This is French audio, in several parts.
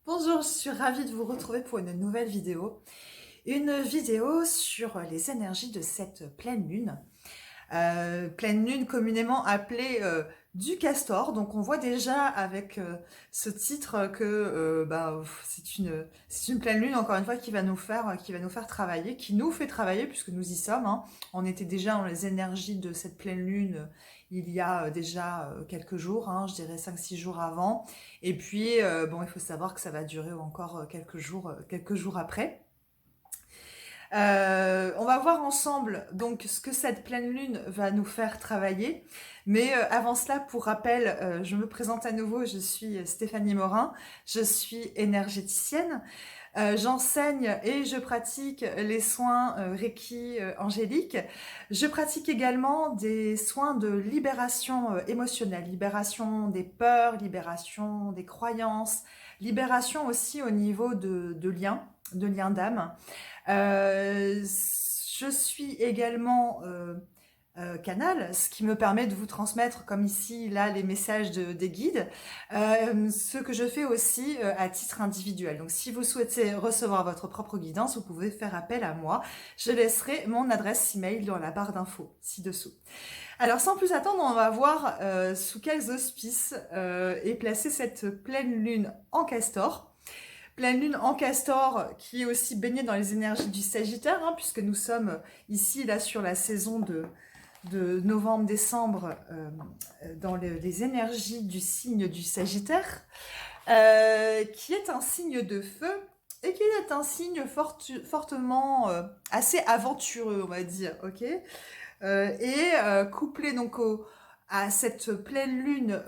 Bonjour, je suis ravie de vous retrouver pour une nouvelle vidéo. Une vidéo sur les énergies de cette pleine lune. Pleine lune communément appelée du castor. Donc on voit déjà avec ce titre que c'est une pleine lune, encore une fois, qui va nous faire travailler, qui nous fait travailler puisque nous y sommes, hein. On était déjà dans les énergies de cette pleine lune il y a déjà quelques jours, hein, je dirais 5-6 jours avant. Et puis, bon, il faut savoir que ça va durer encore quelques jours après. On va voir ensemble donc ce que cette pleine lune va nous faire travailler. Mais avant cela, pour rappel, je me présente à nouveau, je suis Stéphanie Morin, je suis énergéticienne. J'enseigne et je pratique les soins Reiki angélique. Je pratique également des soins de libération émotionnelle, libération des peurs, libération des croyances, libération aussi au niveau de liens d'âme. Je suis également canal, ce qui me permet de vous transmettre, comme ici, là, les messages des guides, ce que je fais aussi à titre individuel. Donc, si vous souhaitez recevoir votre propre guidance, vous pouvez faire appel à moi. Je laisserai mon adresse email dans la barre d'infos ci-dessous. Alors, sans plus attendre, on va voir sous quels auspices est placée cette pleine lune en castor. Pleine lune en castor qui est aussi baignée dans les énergies du Sagittaire, hein, puisque nous sommes ici, là, sur la saison de novembre-décembre, dans les énergies du signe du Sagittaire, qui est un signe de feu et qui est un signe fortement assez aventureux, on va dire, ok. Couplé donc à cette pleine lune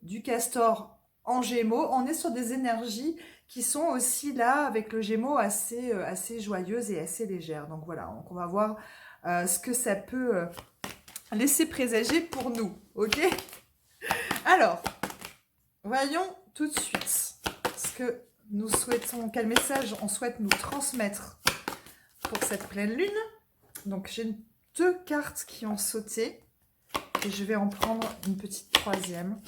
du castor en Gémeaux, on est sur des énergies qui sont aussi là avec le Gémeaux assez joyeuses et assez légères. Donc voilà, donc on va voir ce que ça peut laisser présager pour nous, ok. Alors, voyons tout de suite ce que nous souhaitons, quel message on souhaite nous transmettre pour cette pleine lune. Donc j'ai 2 cartes qui ont sauté et je vais en prendre une petite troisième.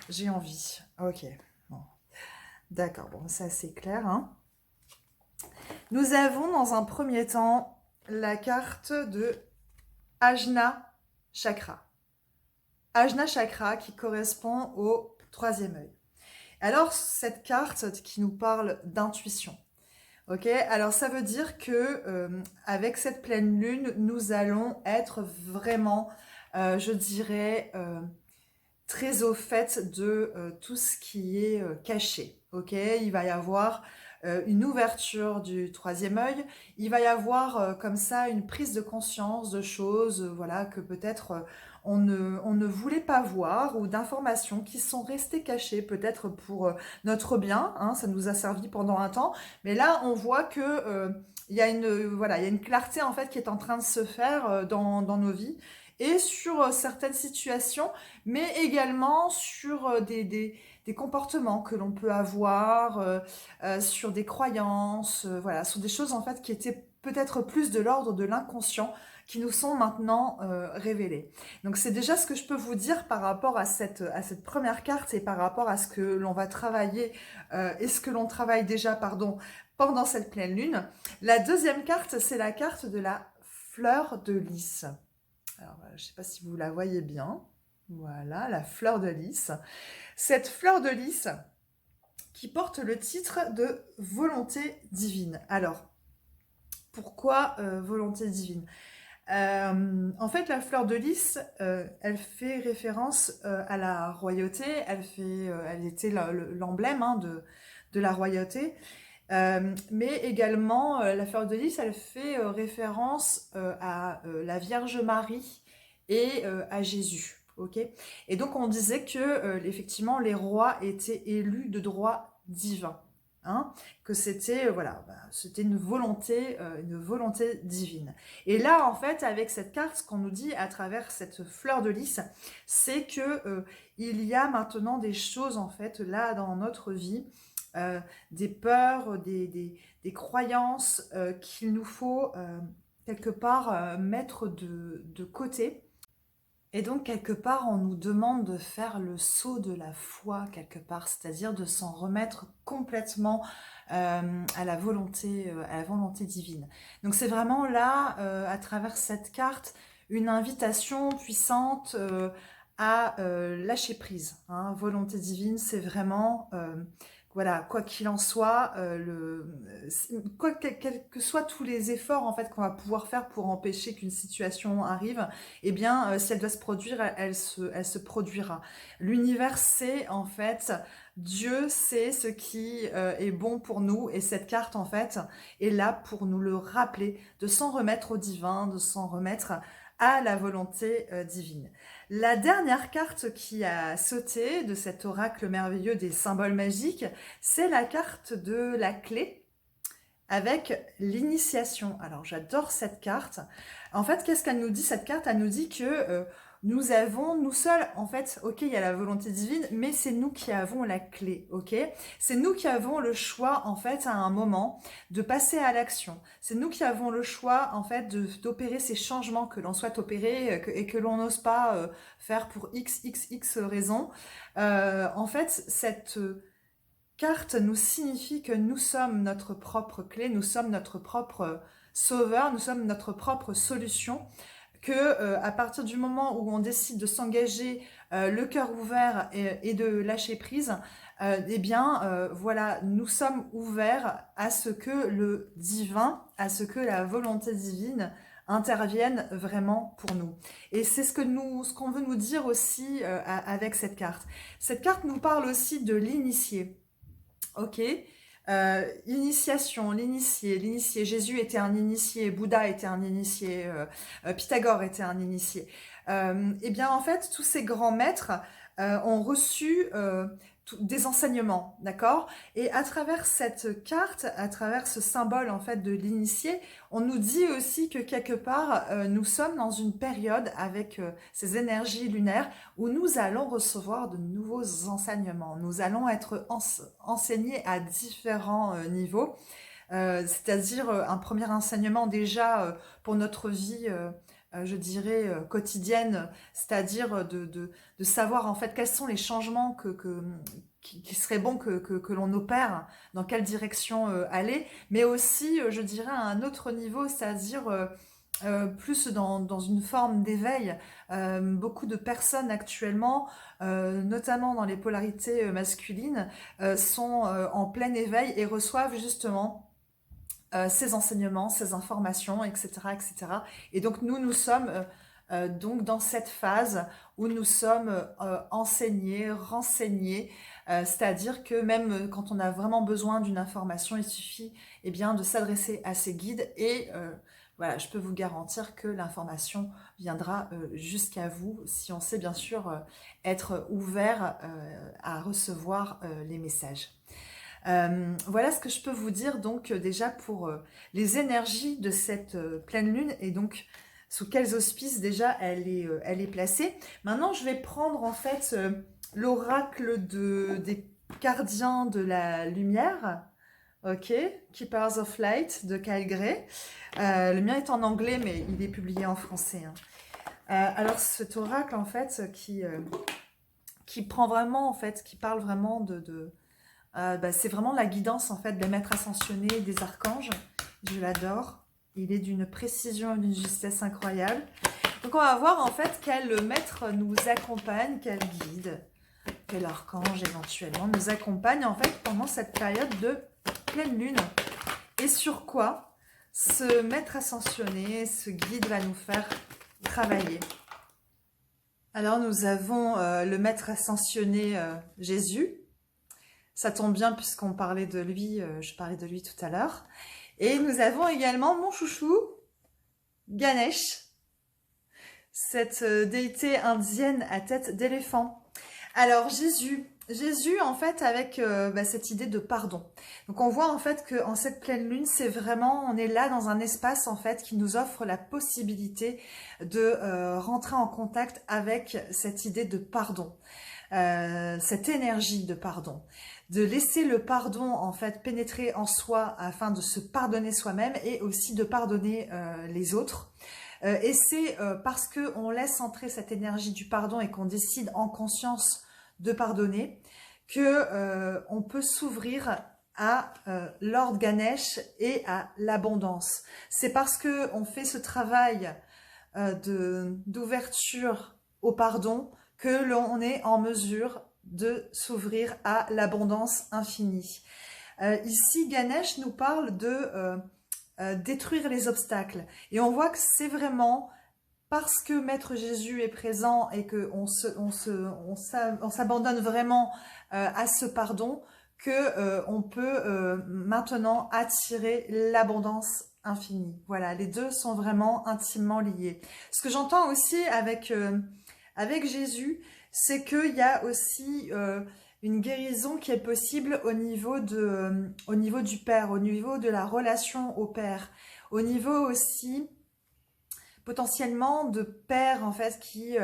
J'ai envie. Ok, bon. D'accord, bon, ça c'est clair, hein. Nous avons dans un premier temps la carte de Ajna Chakra. Ajna Chakra qui correspond au 3e œil. Alors, cette carte qui nous parle d'intuition. Ok, alors ça veut dire que avec cette pleine lune, nous allons être vraiment, je dirais, très au fait de tout ce qui est caché. Ok, il va y avoir une ouverture du 3e œil. Il va y avoir comme ça une prise de conscience de choses, voilà, que peut-être on ne voulait pas voir, ou d'informations qui sont restées cachées, peut-être pour notre bien, hein, ça nous a servi pendant un temps, mais là on voit que il y a il y a une clarté en fait qui est en train de se faire dans nos vies et sur certaines situations, mais également sur des comportements que l'on peut avoir, sur des croyances, voilà, sur des choses en fait qui étaient peut-être plus de l'ordre de l'inconscient, qui nous sont maintenant révélées. Donc c'est déjà ce que je peux vous dire par rapport à cette première carte et par rapport à ce que l'on va travailler et ce que l'on travaille déjà, pardon, pendant cette pleine lune. La deuxième carte, c'est la carte de la fleur de lys. Alors, je ne sais pas si vous la voyez bien. Voilà, la fleur de lys. Cette fleur de lys qui porte le titre de volonté divine. Alors, pourquoi volonté divine? En fait, la fleur de lys, elle fait référence à la royauté. Elle était l'emblème, hein, de la royauté. Mais également, la fleur de lys, elle fait référence à la Vierge Marie et à Jésus. Ok. Et donc, on disait que effectivement, les rois étaient élus de droit divin. Hein, que c'était c'était une volonté divine. Et là, en fait, avec cette carte, ce qu'on nous dit à travers cette fleur de lys, c'est que il y a maintenant des choses en fait là dans notre vie, des peurs, des croyances qu'il nous faut quelque part mettre de côté Et donc, quelque part, on nous demande de faire le saut de la foi, quelque part, c'est-à-dire de s'en remettre complètement à la volonté divine. Donc, c'est vraiment là, à travers cette carte, une invitation puissante à lâcher prise. Hein. Volonté divine, c'est vraiment, voilà, quoi qu'il en soit, quels que soient tous les efforts en fait qu'on va pouvoir faire pour empêcher qu'une situation arrive, eh bien, si elle doit se produire, elle se produira. L'univers sait, en fait, Dieu sait ce qui est bon pour nous, et cette carte, en fait, est là pour nous le rappeler, de s'en remettre au divin, de s'en remettre à la volonté divine. La dernière carte qui a sauté de cet oracle merveilleux des symboles magiques, c'est la carte de la clé, avec l'initiation. Alors j'adore cette carte. En fait, qu'est-ce qu'elle nous dit cette carte? Elle nous dit que nous seuls, en fait, ok, il y a la volonté divine, mais c'est nous qui avons la clé, ok? C'est nous qui avons le choix, en fait, à un moment, de passer à l'action. C'est nous qui avons le choix, en fait, d'opérer ces changements que l'on souhaite opérer et que l'on n'ose pas faire pour x raisons. En fait, cette carte nous signifie que nous sommes notre propre clé, nous sommes notre propre sauveur, nous sommes notre propre solution, que à partir du moment où on décide de s'engager le cœur ouvert et de lâcher prise, eh bien voilà, nous sommes ouverts à ce que le divin, à ce que la volonté divine intervienne vraiment pour nous. Et c'est ce qu'on veut nous dire aussi avec cette carte. Cette carte nous parle aussi de l'initié. Ok. Initiation, l'initié. Jésus était un initié, Bouddha était un initié, Pythagore était un initié. Eh bien, en fait, tous ces grands maîtres ont reçu des enseignements, d'accord? Et à travers cette carte, à travers ce symbole en fait de l'initié, on nous dit aussi que quelque part, nous sommes dans une période avec ces énergies lunaires où nous allons recevoir de nouveaux enseignements. Nous allons être enseignés à différents niveaux, c'est-à-dire un premier enseignement déjà pour notre vie, je dirais, quotidienne, c'est-à-dire de savoir en fait quels sont les changements qui serait bon que l'on opère, dans quelle direction aller, mais aussi, je dirais, à un autre niveau, c'est-à-dire plus dans une forme d'éveil. Beaucoup de personnes actuellement, notamment dans les polarités masculines, sont en plein éveil et reçoivent justement ces enseignements, ces informations, etc., etc. Et donc nous sommes donc dans cette phase où nous sommes enseignés, renseignés, c'est-à-dire que même quand on a vraiment besoin d'une information, il suffit eh bien, de s'adresser à ces guides et voilà, je peux vous garantir que l'information viendra jusqu'à vous si on sait bien sûr être ouvert à recevoir les messages. Voilà ce que je peux vous dire donc déjà pour les énergies de cette pleine lune et donc sous quels auspices déjà elle est placée. Maintenant je vais prendre en fait l'oracle des gardiens de la lumière, ok, Keepers of Light de Kyle Gray. Le mien est en anglais mais il est publié en français. Hein. Alors cet oracle en fait qui prend vraiment en fait, qui parle vraiment c'est vraiment la guidance en fait des maîtres ascensionnés, des archanges. Je l'adore. Il est d'une précision et d'une justesse incroyable. Donc on va voir en fait quel maître nous accompagne, quel guide, quel archange éventuellement nous accompagne en fait pendant cette période de pleine lune. Et sur quoi ce maître ascensionné, ce guide va nous faire travailler. Alors nous avons le maître ascensionné Jésus. Ça tombe bien puisqu'on parlait de lui, je parlais de lui tout à l'heure. Et nous avons également mon chouchou, Ganesh, cette déité indienne à tête d'éléphant. Alors Jésus en fait avec cette idée de pardon. Donc on voit en fait qu'en cette pleine lune, c'est vraiment, on est là dans un espace en fait qui nous offre la possibilité de rentrer en contact avec cette idée de pardon. Cette énergie de pardon, de laisser le pardon en fait pénétrer en soi afin de se pardonner soi-même et aussi de pardonner les autres. Et c'est parce qu'on laisse entrer cette énergie du pardon et qu'on décide en conscience de pardonner que on peut s'ouvrir à Lord Ganesh et à l'abondance. C'est parce que on fait ce travail d'ouverture au pardon que l'on est en mesure de s'ouvrir à l'abondance infinie. Ici, Ganesh nous parle de détruire les obstacles. Et on voit que c'est vraiment parce que Maître Jésus est présent et qu'on s'abandonne vraiment à ce pardon que on peut maintenant attirer l'abondance infinie. Voilà, les deux sont vraiment intimement liés. Ce que j'entends aussi avec Jésus, c'est qu'il y a aussi une guérison qui est possible au niveau du Père, au niveau de la relation au Père, au niveau aussi potentiellement de pères en fait qui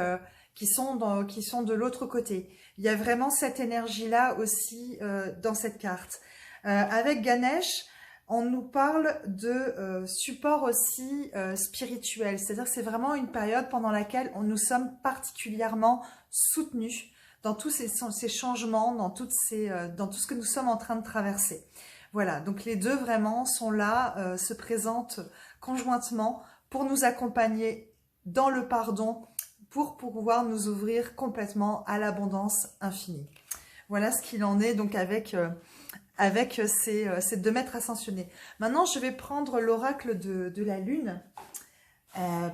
sont de l'autre côté. Il y a vraiment cette énergie-là aussi dans cette carte. Avec Ganesh, on nous parle de support aussi spirituel, c'est-à-dire que c'est vraiment une période pendant laquelle nous sommes particulièrement soutenus dans tous ces changements, dans tout ce que nous sommes en train de traverser. Voilà, donc les deux vraiment sont là, se présentent conjointement pour nous accompagner dans le pardon, pour pouvoir nous ouvrir complètement à l'abondance infinie. Voilà ce qu'il en est donc avec ces deux maîtres ascensionnés. Maintenant, je vais prendre l'oracle de la Lune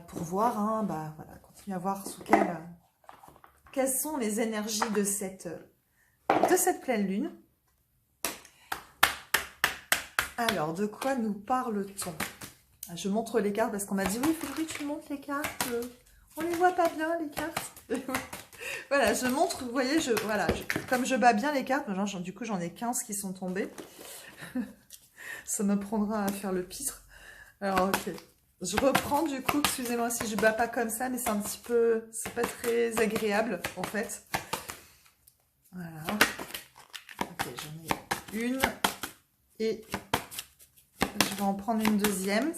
pour voir, hein, voilà, continuer à voir sous quelles sont les énergies de cette pleine Lune. Alors, de quoi nous parle-t-on? Je montre les cartes parce qu'on m'a dit « Oui, Frédéric, tu montres les cartes. On les voit pas bien, les cartes. » Voilà, je montre, vous voyez, comme je bats bien les cartes, du coup, j'en ai 15 qui sont tombées. Ça me prendra à faire le pitre. Alors, ok. Je reprends, du coup, excusez-moi si je bats pas comme ça, mais c'est un petit peu... C'est pas très agréable, en fait. Voilà. Ok, j'en ai une. Et je vais en prendre une deuxième.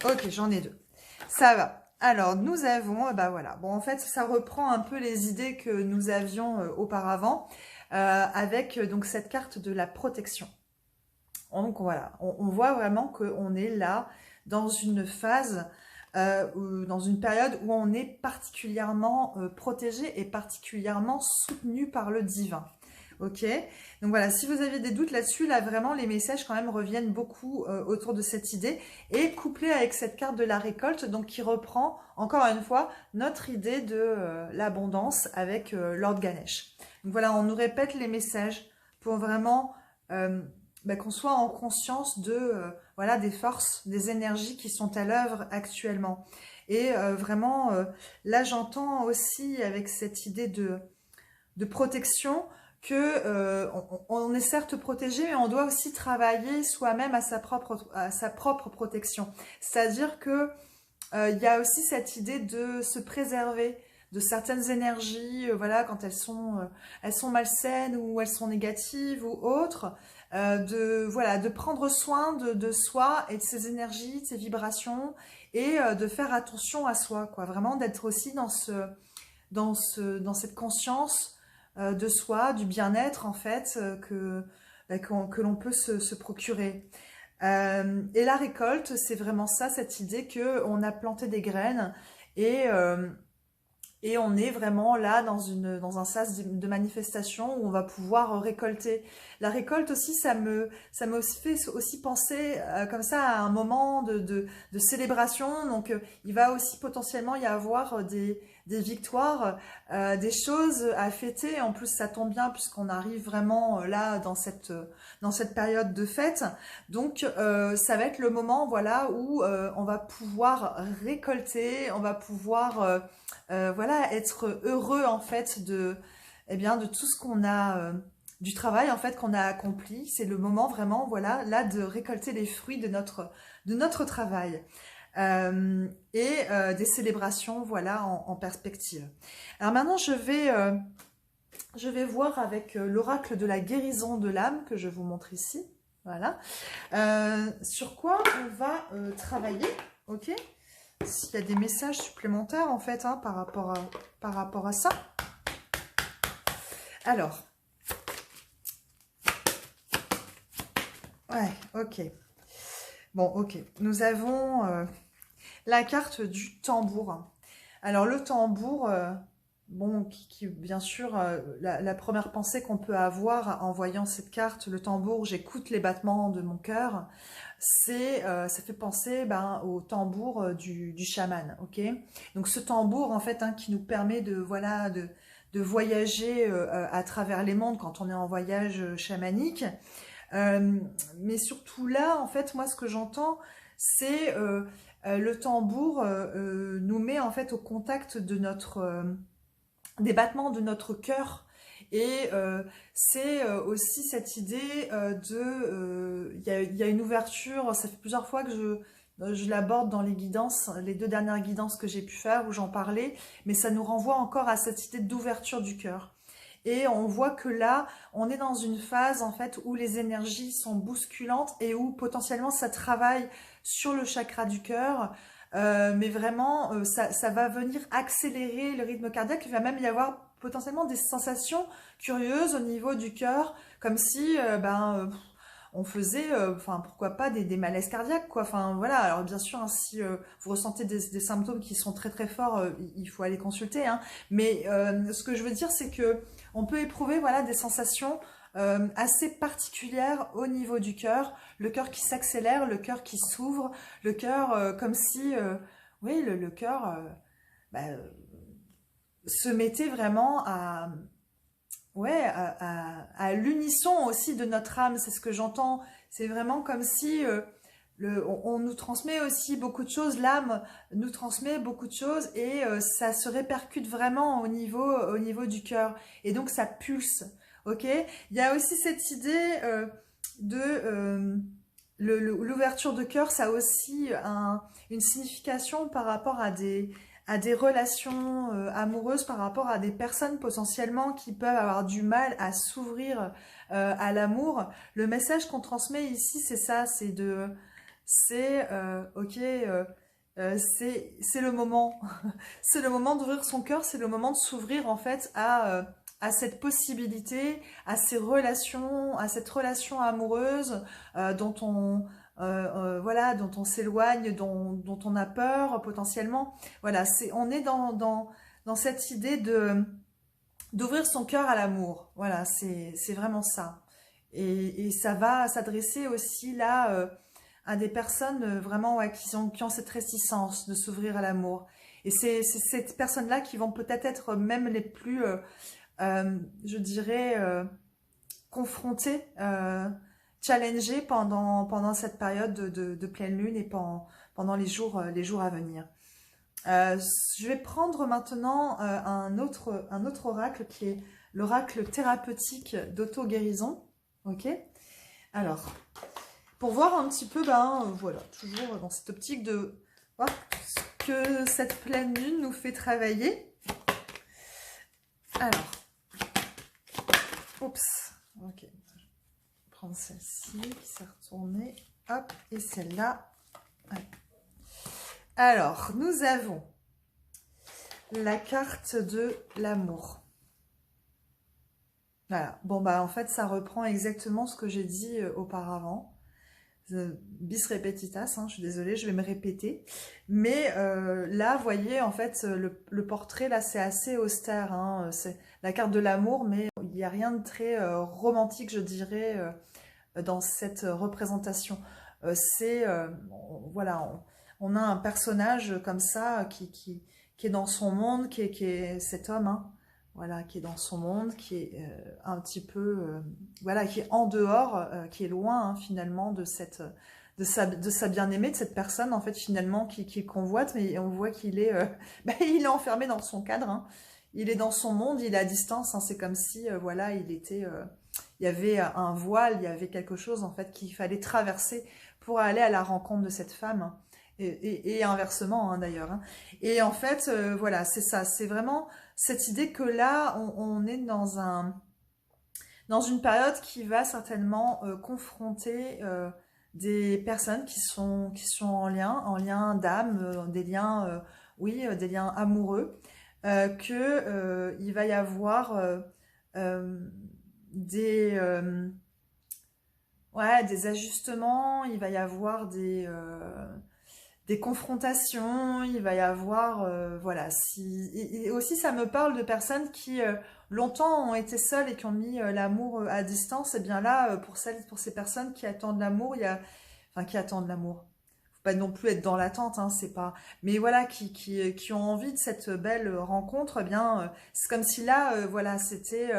Ok, j'en ai deux. Ça va. Alors, nous avons, voilà. Bon, en fait, ça reprend un peu les idées que nous avions auparavant avec donc cette carte de la protection. Donc, voilà. On voit vraiment qu'on est là dans une phase, dans une période où on est particulièrement protégé et particulièrement soutenu par le divin. Ok, donc voilà, si vous avez des doutes là-dessus, là vraiment les messages quand même reviennent beaucoup autour de cette idée et couplé avec cette carte de la récolte, donc qui reprend encore une fois notre idée de l'abondance avec Lord Ganesh. Donc voilà, on nous répète les messages pour vraiment qu'on soit en conscience de voilà des forces, des énergies qui sont à l'œuvre actuellement. Et vraiment, là j'entends aussi avec cette idée de protection que on est certes protégé, mais on doit aussi travailler soi-même à sa propre protection. C'est-à-dire que il y a aussi cette idée de se préserver de certaines énergies, voilà, quand elles sont malsaines ou elles sont négatives ou autres, de prendre soin de soi et de ses énergies, de ses vibrations, et de faire attention à soi, quoi. Vraiment d'être aussi dans cette conscience de soi, du bien-être en fait que l'on peut se procurer. Et la récolte, c'est vraiment ça, cette idée que on a planté des graines et on est vraiment là dans un sas de manifestation où on va pouvoir récolter. La récolte aussi, ça me fait aussi penser comme ça à un moment de célébration. Donc il va aussi potentiellement y avoir des victoires, des choses à fêter. En plus, ça tombe bien puisqu'on arrive vraiment là dans cette période de fête. Donc ça va être le moment, voilà, où on va pouvoir récolter, on va pouvoir voilà, être heureux en fait de tout ce qu'on a, du travail en fait qu'on a accompli. C'est le moment vraiment, voilà, là de récolter les fruits de notre travail. Des célébrations, voilà, en perspective. Alors maintenant, je vais voir avec l'oracle de la guérison de l'âme que je vous montre ici. Voilà. Sur quoi on va travailler, ok? S'il y a des messages supplémentaires, en fait, hein, par rapport à ça. Alors. Ouais, ok. Bon, ok. Nous avons la carte du tambour. Alors, le tambour, bon, bien sûr, la première pensée qu'on peut avoir en voyant cette carte, le tambour, j'écoute les battements de mon cœur, ça fait penser au tambour du chaman, ok? Donc, ce tambour, en fait, hein, qui nous permet voilà, de voyager à travers les mondes quand on est en voyage chamanique. Mais surtout là, en fait, moi, ce que j'entends, c'est le tambour nous met en fait au contact de des battemements de notre cœur. Et c'est aussi cette idée il y a une ouverture, ça fait plusieurs fois que je l'aborde dans les guidances, les 2 dernières guidances que j'ai pu faire où j'en parlais, mais ça nous renvoie encore à cette idée d'ouverture du cœur. Et on voit que là, on est dans une phase en fait où les énergies sont bousculantes et où potentiellement ça travaille sur le chakra du cœur. Mais vraiment, ça va venir accélérer le rythme cardiaque. Il va même y avoir potentiellement des sensations curieuses au niveau du cœur, comme si on faisait, enfin pourquoi pas des malaises cardiaques, quoi. Enfin voilà. Alors bien sûr, hein, si vous ressentez des symptômes qui sont très très forts, il faut aller consulter. Hein. Mais ce que je veux dire, c'est que on peut éprouver voilà des sensations assez particulières au niveau du cœur, le cœur qui s'accélère, le cœur qui s'ouvre, le cœur comme si, oui, le cœur bah, se mettait vraiment ouais, à l'unisson aussi de notre âme, c'est ce que j'entends. C'est vraiment comme si on nous transmet aussi beaucoup de choses, l'âme nous transmet beaucoup de choses et ça se répercute vraiment au niveau du cœur. Et donc ça pulse, ok? Il y a aussi cette idée l'ouverture de cœur, ça a aussi une signification par rapport à des relations amoureuses, par rapport à des personnes potentiellement qui peuvent avoir du mal à s'ouvrir à l'amour. Le message qu'on transmet ici, c'est ça, ok, c'est le moment, c'est le moment d'ouvrir son cœur, c'est le moment de s'ouvrir en fait à cette possibilité, à à cette relation amoureuse voilà, dont on s'éloigne, dont on a peur potentiellement. Voilà, on est dans cette idée d'ouvrir son cœur à l'amour. Voilà, c'est vraiment ça. Et ça va s'adresser aussi là à des personnes vraiment ouais, qui ont cette réticence de s'ouvrir à l'amour. Et c'est ces personnes-là qui vont peut-être être même les plus, je dirais, confrontées, challengées pendant cette période de pleine lune et pendant les jours à venir. Je vais prendre maintenant un autre oracle qui est l'oracle thérapeutique d'auto-guérison. Ok. Alors, pour voir un petit peu, voilà, toujours dans cette optique de voir ce que cette pleine lune nous fait travailler. Alors, oups, ok, je vais prendre celle-ci qui s'est retournée, hop, et celle-là. Ouais. Alors, nous avons la carte de l'amour. Voilà, bon en fait ça reprend exactement ce que j'ai dit auparavant. Bis repetitas, hein, je suis désolée, je vais me répéter. Mais là, vous voyez, en fait, le portrait, là, c'est assez austère. Hein, c'est la carte de l'amour, mais il n'y a rien de très romantique, je dirais, dans cette représentation. Voilà, on a un personnage comme ça qui est dans son monde, qui est cet homme, hein, voilà, qui est dans son monde, qui est un petit peu, voilà, qui est en dehors, qui est loin hein, finalement de sa bien-aimée, de cette personne en fait finalement qui convoite, mais on voit qu'il est, il est enfermé dans son cadre, hein. Il est dans son monde, il est à distance, hein, c'est comme si, voilà, il y avait un voile, il y avait quelque chose en fait qu'il fallait traverser pour aller à la rencontre de cette femme. Hein. Et inversement hein, d'ailleurs. Hein. Et en fait, voilà, c'est ça, c'est vraiment cette idée que là, on est dans une période qui va certainement confronter des personnes qui sont en lien d'âme, des liens, oui, des liens amoureux, il va y avoir euh, des, ouais, des ajustements, il va y avoir des confrontations, il va y avoir, voilà, si, et aussi ça me parle de personnes qui longtemps ont été seules et qui ont mis l'amour à distance, et bien là, pour ces personnes qui attendent l'amour, enfin qui attendent l'amour, faut pas non plus être dans l'attente, hein, c'est pas, mais voilà, qui ont envie de cette belle rencontre, eh bien, c'est comme si là, voilà, c'était,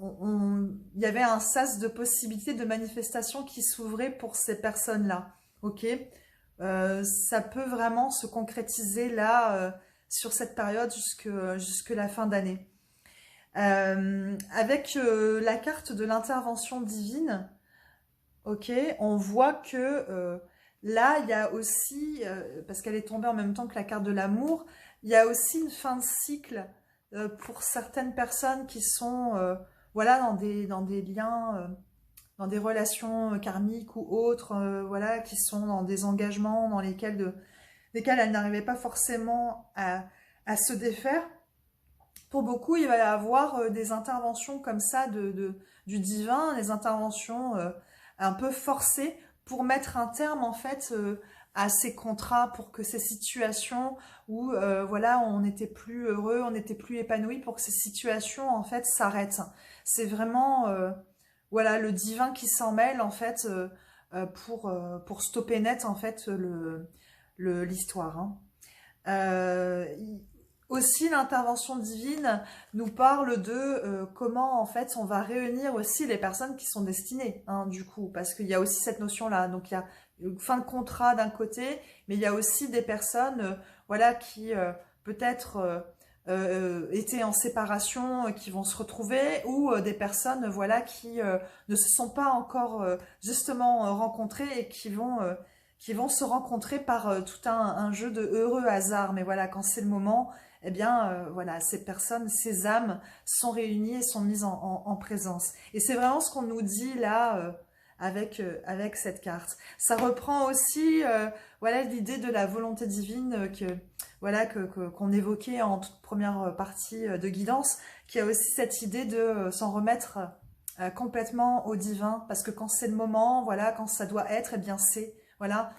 il y avait un sas de possibilités de manifestation qui s'ouvrait pour ces personnes-là, ok? Ça peut vraiment se concrétiser là, sur cette période jusque la fin d'année. Avec la carte de l'intervention divine, ok, on voit que là, il y a aussi, parce qu'elle est tombée en même temps que la carte de l'amour, il y a aussi une fin de cycle pour certaines personnes qui sont voilà, dans des liens, dans des relations karmiques ou autres, voilà, qui sont dans des engagements dans lesquels elles n'arrivaient pas forcément à se défaire. Pour beaucoup, il va y avoir des interventions comme ça du divin, des interventions un peu forcées pour mettre un terme en fait à ces contrats, pour que ces situations où voilà, on n'était plus heureux, on n'était plus épanoui, pour que ces situations en fait s'arrêtent. C'est vraiment voilà, le divin qui s'en mêle en fait pour stopper net en fait l'histoire. Hein. Euh, Aussi, l'intervention divine nous parle de comment en fait on va réunir aussi les personnes qui sont destinées, hein, du coup, parce qu'il y a aussi cette notion-là. Donc il y a une fin de contrat d'un côté, mais il y a aussi des personnes, voilà, qui peut-être étaient en séparation, qui vont se retrouver, ou des personnes, voilà, qui ne se sont pas encore justement rencontrées et qui vont se rencontrer par tout un jeu de heureux hasard. Mais voilà, quand c'est le moment, eh bien, voilà, ces personnes, ces âmes sont réunies et sont mises en présence. Et c'est vraiment ce qu'on nous dit là avec cette carte. Ça reprend aussi, voilà, l'idée de la volonté divine voilà, qu'on évoquait en toute première partie de guidance, qui a aussi cette idée de s'en remettre complètement au divin, parce que quand c'est le moment, voilà, quand ça doit être, eh bien c'est, voilà.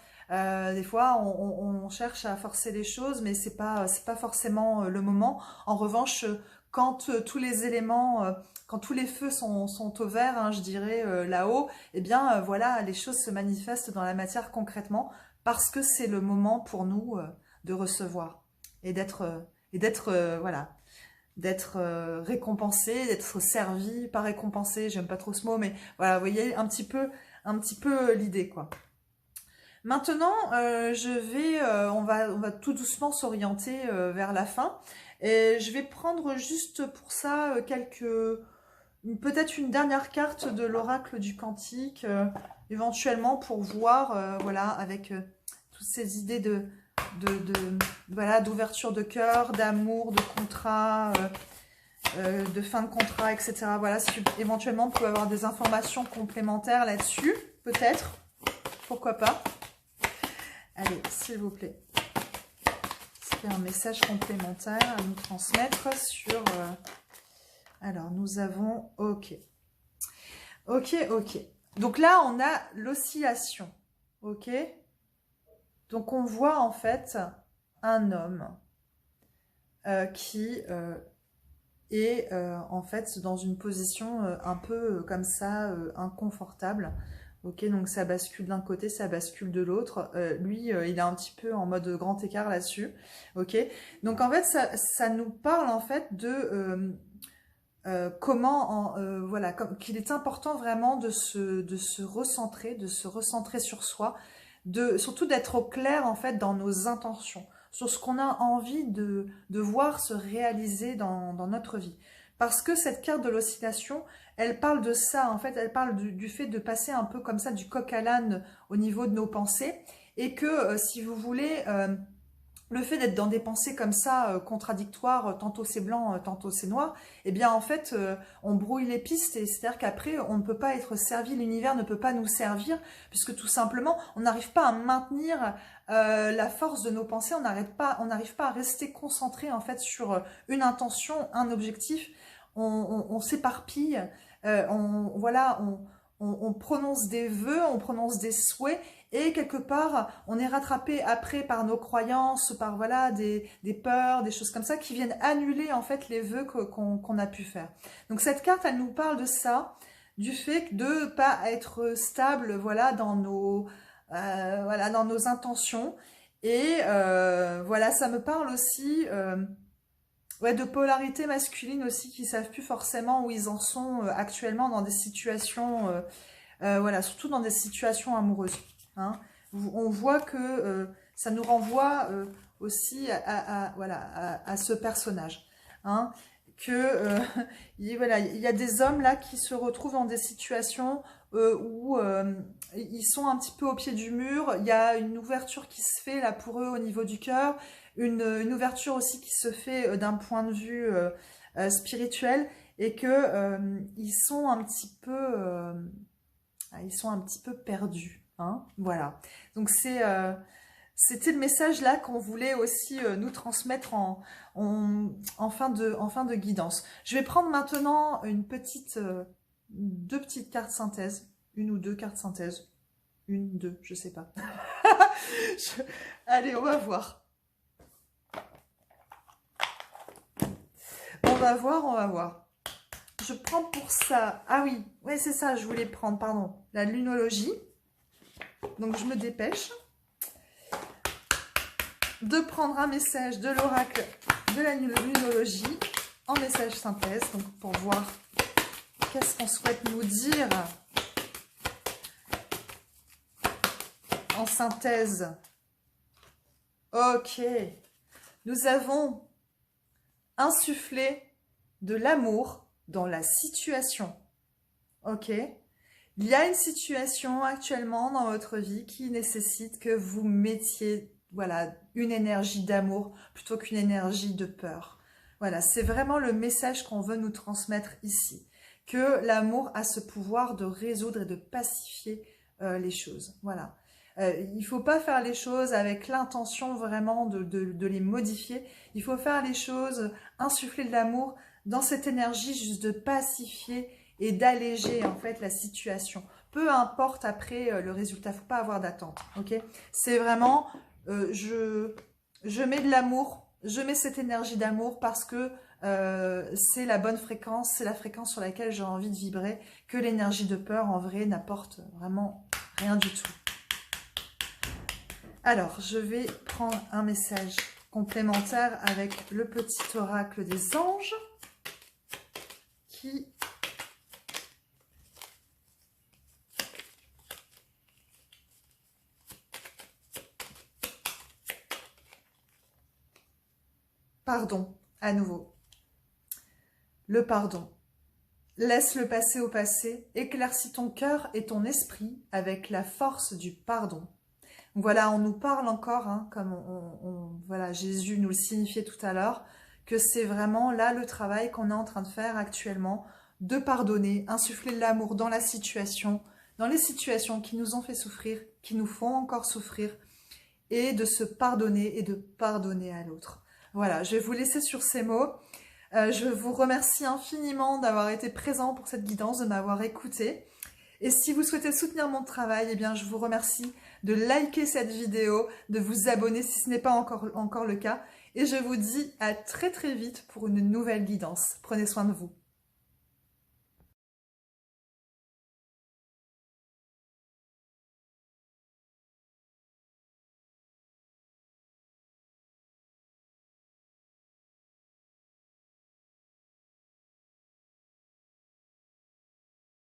Des fois, on cherche à forcer les choses, mais c'est pas forcément le moment. En revanche, quand tous les éléments, quand tous les feux sont au vert, hein, je dirais là-haut, eh bien voilà, les choses se manifestent dans la matière concrètement, parce que c'est le moment pour nous de recevoir et d'être voilà, d'être récompensé, d'être servi, pas récompensé, j'aime pas trop ce mot, mais voilà, vous voyez un petit peu l'idée, quoi. Maintenant, on va tout doucement s'orienter vers la fin. Et je vais prendre juste pour ça peut-être une dernière carte de l'oracle du Cantique, éventuellement pour voir, voilà, avec toutes ces idées voilà, d'ouverture de cœur, d'amour, de contrat, de fin de contrat, etc. Voilà, si éventuellement vous pouvez avoir des informations complémentaires là-dessus, peut-être, pourquoi pas. Allez, s'il vous plaît, c'est un message complémentaire à nous transmettre sur... alors, nous avons... Ok. Ok, ok. Donc là, on a l'oscillation. Ok. Donc, on voit en fait un homme qui est en fait dans une position un peu comme ça, inconfortable. Ok, donc ça bascule d'un côté, ça bascule de l'autre. Lui, il est un petit peu en mode grand écart là-dessus. Ok, donc en fait, ça nous parle en fait de comment, voilà, qu'il est important vraiment de se recentrer sur soi, surtout d'être au clair en fait dans nos intentions, sur ce qu'on a envie de voir se réaliser dans notre vie. Parce que cette carte de l'oscillation, elle parle de ça, en fait, elle parle du fait de passer un peu comme ça du coq à l'âne au niveau de nos pensées, et que si vous voulez le fait d'être dans des pensées comme ça, contradictoires, tantôt c'est blanc, tantôt c'est noir, eh bien en fait, on brouille les pistes, et c'est-à-dire qu'après, on ne peut pas être servi, l'univers ne peut pas nous servir, puisque tout simplement, on n'arrive pas à maintenir la force de nos pensées, on n'arrive pas à rester concentré en fait sur une intention, un objectif, on s'éparpille, voilà, on prononce des vœux, on prononce des souhaits, et quelque part, on est rattrapé après par nos croyances, par voilà des peurs, des choses comme ça, qui viennent annuler en fait les vœux qu'on a pu faire. Donc cette carte, elle nous parle de ça, du fait de ne pas être stable, voilà, dans nos intentions. Et voilà, ça me parle aussi ouais, de polarité masculine aussi, qui savent plus forcément où ils en sont actuellement dans des situations, voilà, surtout dans des situations amoureuses. Hein. On voit que ça nous renvoie aussi voilà, à ce personnage. Hein. Que voilà, il y a des hommes là qui se retrouvent dans des situations où ils sont un petit peu au pied du mur. Il y a une ouverture qui se fait là pour eux au niveau du cœur, une ouverture aussi qui se fait d'un point de vue spirituel, et que ils sont un petit peu perdus. Hein, voilà. Donc c'était le message là qu'on voulait aussi nous transmettre en fin de guidance. Je vais prendre maintenant deux petites cartes synthèse, une ou deux cartes synthèse, une, deux, je sais pas. Allez, on va voir. On va voir. Je prends pour ça, ah oui, ouais c'est ça, je voulais prendre, pardon, la lunologie. Donc je me dépêche de prendre un message de l'oracle de la lunologie en message synthèse, donc pour voir qu'est-ce qu'on souhaite nous dire en synthèse. Ok, nous avons insufflé de l'amour dans la situation. Ok, il y a une situation actuellement dans votre vie qui nécessite que vous mettiez, voilà, une énergie d'amour plutôt qu'une énergie de peur. Voilà, c'est vraiment le message qu'on veut nous transmettre ici. Que l'amour a ce pouvoir de résoudre et de pacifier les choses. Voilà. Il ne faut pas faire les choses avec l'intention vraiment de les modifier. Il faut faire les choses, insuffler de l'amour dans cette énergie juste de pacifier et d'alléger en fait la situation. Peu importe après le résultat, il ne faut pas avoir d'attente. Ok, c'est vraiment, je mets de l'amour, je mets cette énergie d'amour parce que c'est la bonne fréquence, c'est la fréquence sur laquelle j'ai envie de vibrer, que l'énergie de peur en vrai n'apporte vraiment rien du tout. Alors, je vais prendre un message complémentaire avec le petit oracle des anges qui... Pardon, à nouveau. Le pardon. Laisse le passé au passé, éclaircis ton cœur et ton esprit avec la force du pardon. Voilà, on nous parle encore, hein, comme voilà, Jésus nous le signifiait tout à l'heure, que c'est vraiment là le travail qu'on est en train de faire actuellement, de pardonner, insuffler de l'amour dans la situation, dans les situations qui nous ont fait souffrir, qui nous font encore souffrir, et de se pardonner et de pardonner à l'autre. Voilà, je vais vous laisser sur ces mots. Je vous remercie infiniment d'avoir été présent pour cette guidance, de m'avoir écouté. Et si vous souhaitez soutenir mon travail, eh bien, je vous remercie de liker cette vidéo, de vous abonner si ce n'est pas encore le cas. Et je vous dis à très très vite pour une nouvelle guidance. Prenez soin de vous.